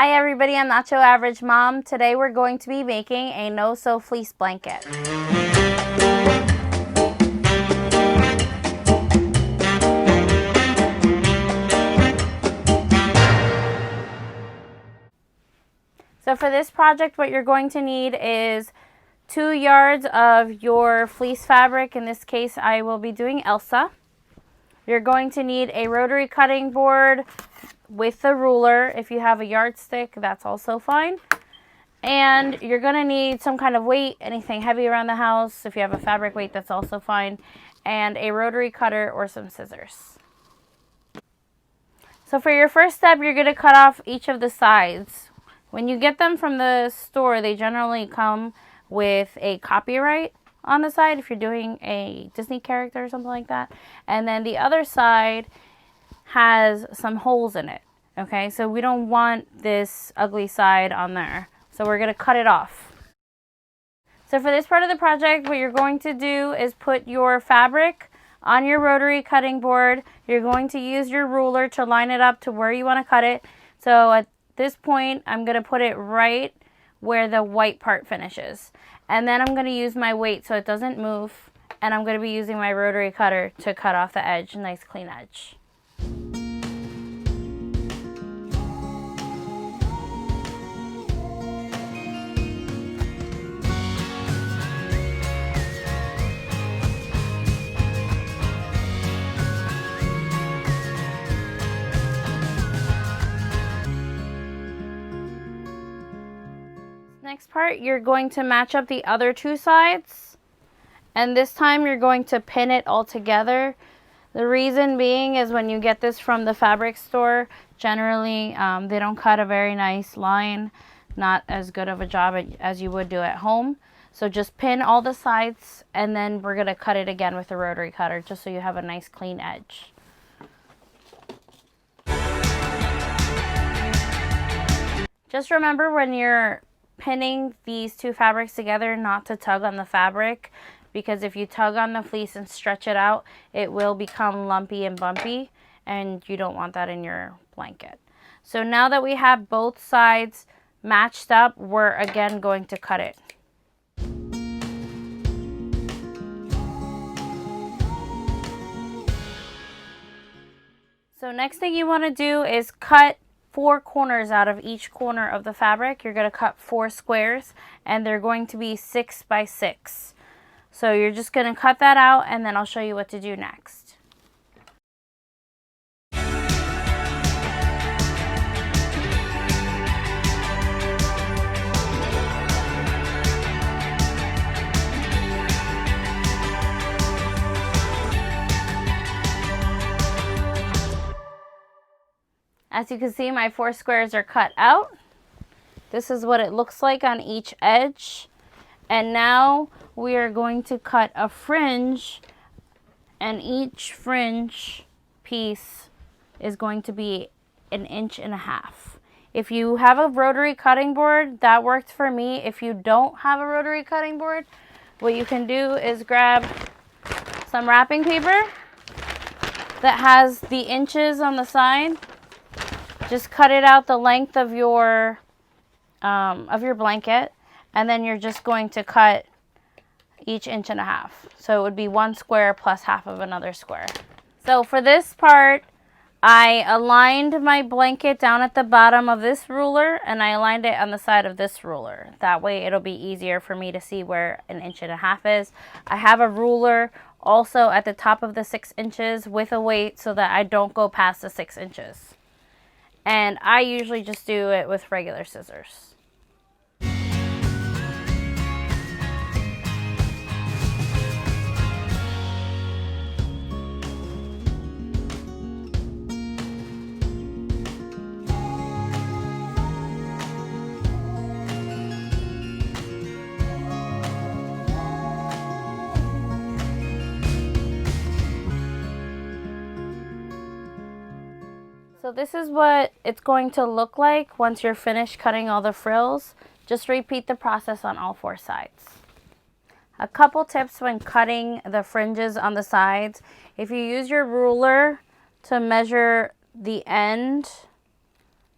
Hi everybody, I'm Not So Average Mom. Today we're going to be making a no-sew fleece blanket. So for this project, what you're going to need is 2 yards of your fleece fabric. In this case, I will be doing Elsa. You're going to need a rotary cutting board with a ruler. If you have a yardstick, that's also fine. And you're going to need some kind of weight, anything heavy around the house. If you have a fabric weight, that's also fine. And a rotary cutter or some scissors. So for your first step, you're going to cut off each of the sides. When you get them from the store, they generally come with a copyright on the side if you're doing a Disney character or something like that. And then the other side has some holes in it. Okay, so we don't want this ugly side on there. So we're going to cut it off. So for this part of the project, what you're going to do is put your fabric on your rotary cutting board. You're going to use your ruler to line it up to where you want to cut it. So at this point, I'm going to put it right where the white part finishes. And then I'm going to use my weight so it doesn't move. And I'm going to be using my rotary cutter to cut off the edge, nice clean edge. Next part, you're going to match up the other 2 sides, and this time you're going to pin it all together. The reason being is when you get this from the fabric store, generally they don't cut a very nice line, not as good of a job as you would do at home. So just pin all the sides, and then we're going to cut it again with a rotary cutter just so you have a nice clean edge. Just remember when you're pinning these 2 fabrics together not to tug on the fabric, because if you tug on the fleece and stretch it out, it will become lumpy and bumpy, and you don't want that in your blanket. So now that we have both sides matched up, we're again going to cut it. So next thing you want to do is cut 4 corners out of each corner of the fabric. You're going to cut 4 squares, and they're going to be 6 by 6. So you're just going to cut that out, and then I'll show you what to do next. As you can see, my 4 squares are cut out. This is what it looks like on each edge. And now we are going to cut a fringe, and each fringe piece is going to be 1.5 inches. If you have a rotary cutting board, that worked for me. If you don't have a rotary cutting board, what you can do is grab some wrapping paper that has the inches on the side. Just cut it out the length of your blanket, and then you're just going to cut each 1.5 inches. So it would be 1 square plus half of another square. So for this part, I aligned my blanket down at the bottom of this ruler, and I aligned it on the side of this ruler. That way it'll be easier for me to see where 1.5 inches is. I have a ruler also at the top of the 6 inches with a weight so that I don't go past the 6 inches. And I usually just do it with regular scissors. So this is what it's going to look like once you're finished cutting all the frills. Just repeat the process on all 4 sides. A couple tips when cutting the fringes on the sides. If you use your ruler to measure the end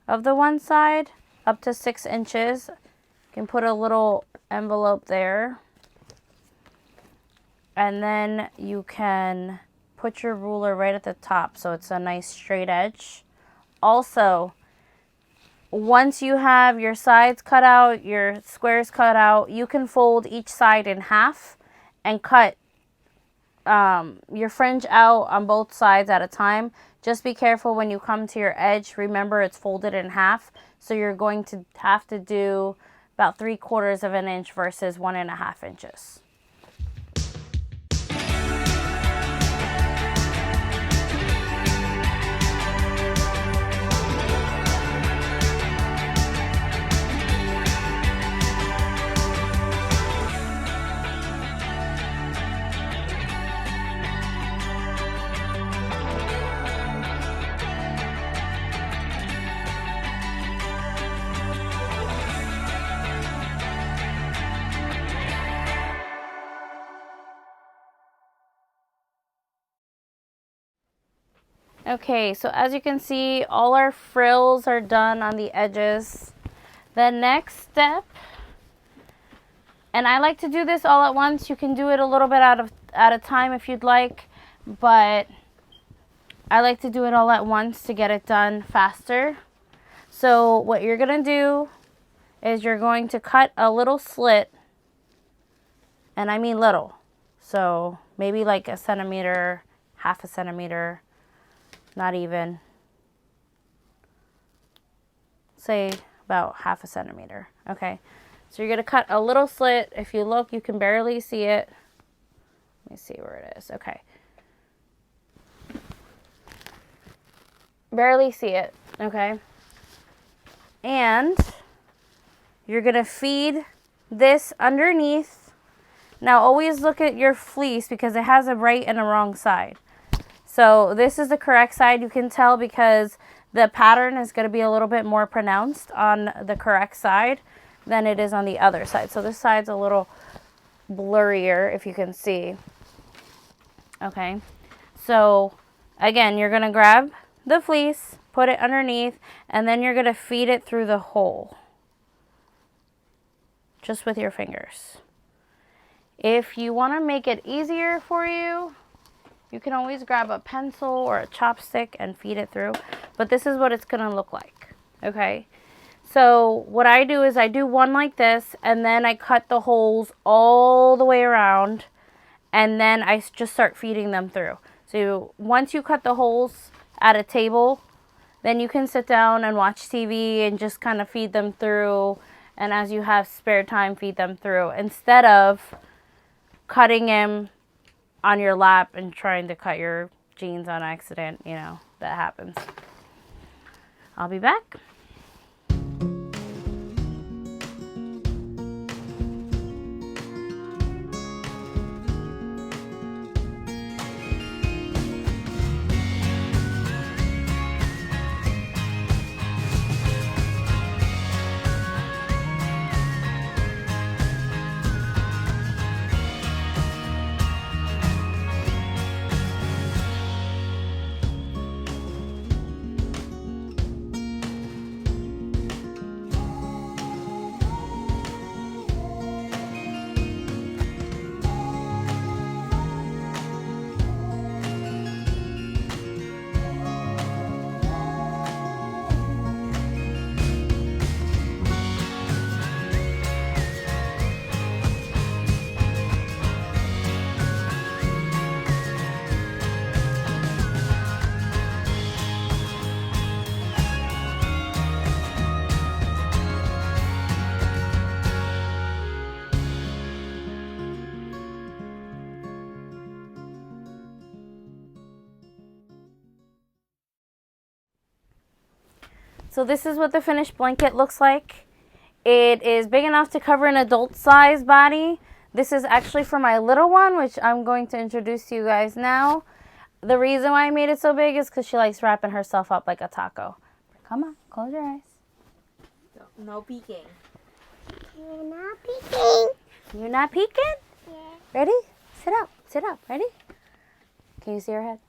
of the one side, up to 6 inches. You can put a little envelope there. And then you can put your ruler right at the top so it's a nice straight edge. Also, once you have your sides cut out, your squares cut out, you can fold each side in half and cut your fringe out on both sides at a time. Just be careful when you come to your edge. Remember, it's folded in half, so you're going to have to do about 3/4 of an inch versus 1.5 inches. Okay, so as you can see, all our frills are done on the edges. The next step, and I like to do this all at once. You can do it a little bit at a time if you'd like, but I like to do it all at once to get it done faster. So what you're gonna do is you're going to cut a little slit, and I mean little. So maybe like a centimeter, half a centimeter, not even. Say about half a centimeter. Okay. So you're going to cut a little slit. If you look, you can barely see it. Let me see where it is. Okay. Barely see it. Okay. And you're going to feed this underneath. Now always look at your fleece because it has a right and a wrong side. So this is the correct side. You can tell because the pattern is going to be a little bit more pronounced on the correct side than it is on the other side. So this side's a little blurrier if you can see. Okay. So again, you're going to grab the fleece, put it underneath, and then you're going to feed it through the hole. Just with your fingers. If you want to make it easier for you, you can always grab a pencil or a chopstick and feed it through, but this is what it's going to look like, okay? So what I do is I do one like this, and then I cut the holes all the way around, and then I just start feeding them through. So once you cut the holes at a table, then you can sit down and watch TV and just kind of feed them through, and as you have spare time, feed them through, instead of cutting them on your lap and trying to cut your jeans on accident. You know, that happens. I'll be back. So this is what the finished blanket looks like. It is big enough to cover an adult size body. This is actually for my little one, which I'm going to introduce to you guys now. The reason why I made it so big is because she likes wrapping herself up like a taco. Come on, close your eyes. No peeking. You're not peeking. You're not peeking? Yeah. Ready? Sit up. Sit up. Ready? Can you see her head?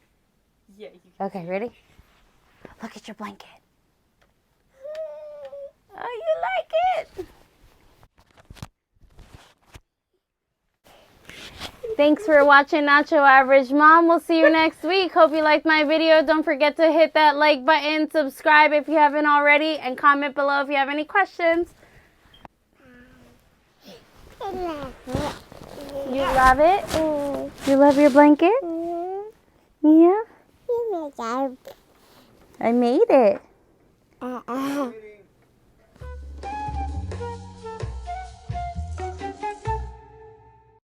Yeah. You can. Okay, ready? Look at your blanket. Oh, you Thanks for watching Nacho Average Mom. We'll see you next week. Hope you liked my video. Don't forget to hit that like button, subscribe if you haven't already, and comment below if you have any questions. I love it. You love it? You love your blanket? Yeah? You make up. I made it. Uh-uh.